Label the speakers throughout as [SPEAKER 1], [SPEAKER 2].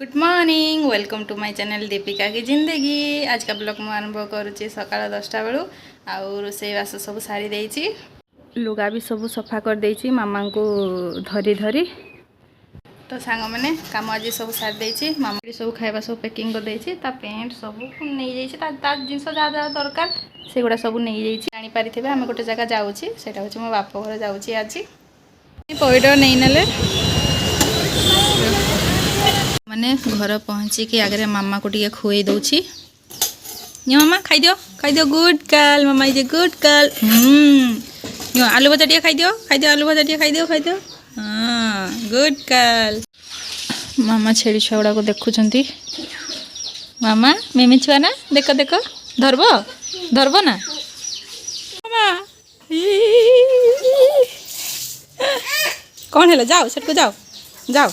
[SPEAKER 1] Good morning welcome to my channel Deepika की जिंदगी। आज का ब्लॉग मैं आरंभ करुच्ची सकाल 10टा बेलू आउ रोसईबास सब सारी देइछि लुगा भी सब सफा कर देइछि मामा को धरी धरी। तो सांग मैंने काम आज सब सारी देइछि मामा सब खाଇବା सब पैकिंग कर देइछि ता पेंट सब नहीं जाइछि ता जिंस जा जा दरकार से गुडा सब नहीं जाइछि। जानि पारिथिबे हम गोटे जगह जाउछि सेटा होछि मो बाप घर जाउछि। आज पइड नहीं नेले माने घर पहुँचिकी आगे मामा को टे खुई दौची। मामा खाई दियो good girl mama is a good girl. आलू भजा टे खाई दियो आलू भजा टे खाई दियो हाँ गुड गर्ल। मामा छेड़ी छुआ गुड़ा को देखुंट मामा मिमी छुआ ना देख देख धरब ना मामा कौन है जाओ सेठ को जाओ जाओ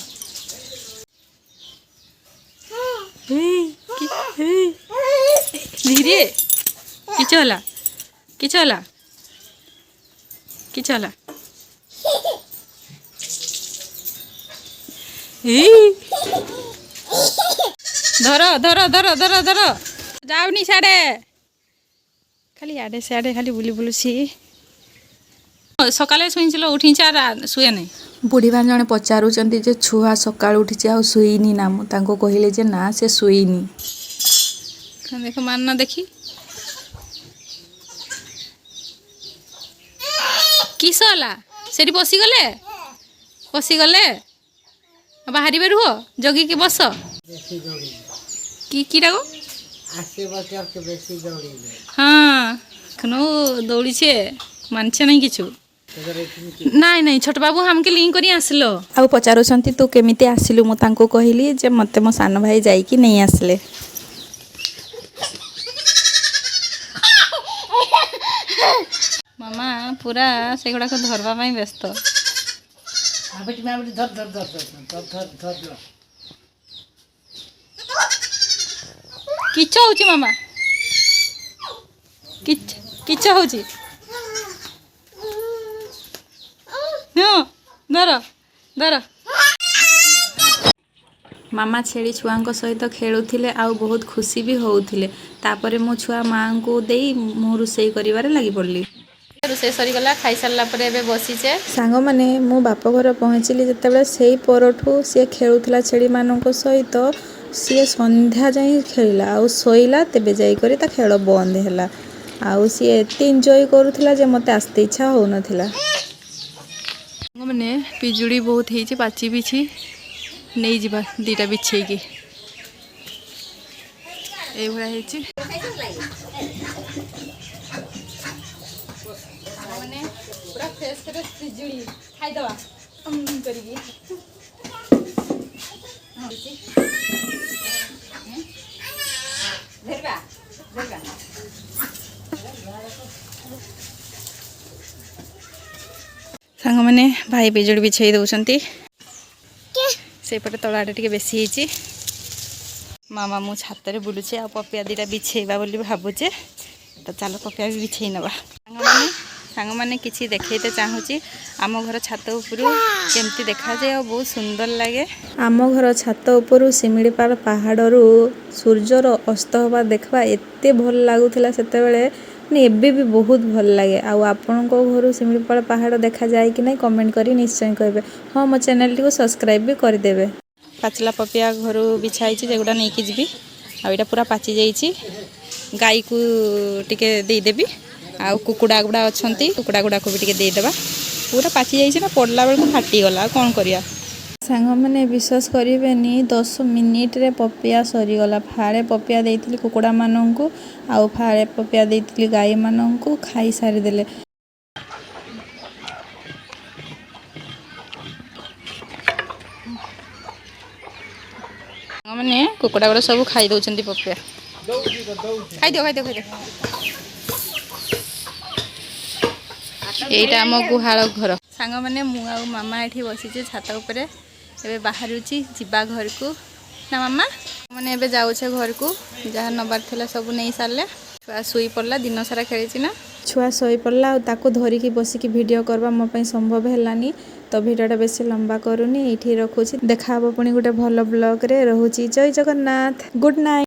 [SPEAKER 1] धीरे किच होला धर धर धर धर धर जाओनी साड़े खाली आड़े सियाड़े खाली बुली बुलुसी। सकाले शुईल उठी शुए नहीं बुढ़ी बार जड़े पचारूँ जे छुआ सका उठी आ शुईनी ना मुझे कहले जे ना से शुईनी देख मानना देखी किस होला से पशिगले बाहर रुह जगी के बस कीटा को हाँ दौड़ी छे मानछे नहीं किछु नाई नहीं छोट बाबू हमके लिंक करी आसलो आ पचारुछंती तू केमिति आसिलु मु तांको कहली जे मते मो सान भाई जाईकी नहीं आसले। मामा पूरा से गुडा को धरबा पई व्यस्त किछ होची मामा किछ होची धर धर मामा छेड़ी छुआ सहित खेलुले आउ बहुत खुशी भी होउथिले। तापरे मो छुआ माँ को दे मु रोसई करिवारे लागि पड़ली। रोसई सरीगला खाई सारा पर एबे बसीचे सांग माने मो बाप घर पहुँचली जितेबाला से परठू सी खेलुला छेड़ी मान सहित सी संध्या जाए खेला आउ शोला तेबे जाइकरी ता खेल बंद है आउ सी एत एंजॉय करुला जे मते आस्ते इच्छा हो नथिला। मैंने पिजुड़ी बहुत है पाची बिछी नहीं जावा दीटा बिछे की सांग मैंने भाई पिजुड़ी बिछाई दौरान सेपटे तल आड़े टे बेसी होती मामा मु छात बुलूचे आ पपिया दीटा बिछेबा बोली भावुचे तो चलो पपिया भी बिछे नवा। सांग मैंने किसी देखते चाहूँगी आम घर छात उपर केमती देखा जाए और बहुत सुंदर लगे। आम घर छात उपर शिमिड़ीपाल पहाड़ सूर्यर अस्त हवा देखा एत भल लगुला से एबे भी बहुत भल लगे। आपण घर शिमिड़ीपाल पहाड़ देखा जाए कि नहीं कमेंट करी निश्चय कहे। हाँ मो चैनल टी को सब्सक्राइब भी करदेवे। पाचला पपिया घर बिछाई जेगुड़ा नहीं कि जी आईटा पूरा पाची जाइए गाई को टिके देदेवी आ कुकुड़ा गुड़ा अच्छा कुकुड़ा गुड़ा को भी टिके देदेवा पूरा पाची जाइए ना पड़ला बेलू फाटीगला कौन करिया। सांग मैंने विश्वास करेनि 10 मिनिट रे पपिया सरीगला फाड़े पपिया देती कुकुड़ा मानू आउ फाड़े पपिया देती गाई मानू खाई सारीदेले। मैंने कुकुड़ा गुड़ा सब खाई दौरान पपिया खाई दियो यहीटा आम गुहाल घर। सांग मैंने मु मामा ये बसीचे छात उपरे एबे बाहरुची जीवा घर को ना मामा मैंने एबे जाऊे घर को जहाँ नबार थिला सब नहीं सारे छुआ शुई पड़ला दिन सारा खेली ना छुआ शई पड़ा ताको धरिकी बसिकी वीडियो करवा मो संभव हैलानी
[SPEAKER 2] तो भिडियोटा बेसी लंबा करूनी, ये रखुची। देखा पुणी गोटे भल ब्लॉग रे। रहुची। जय जगन्नाथ। Good night.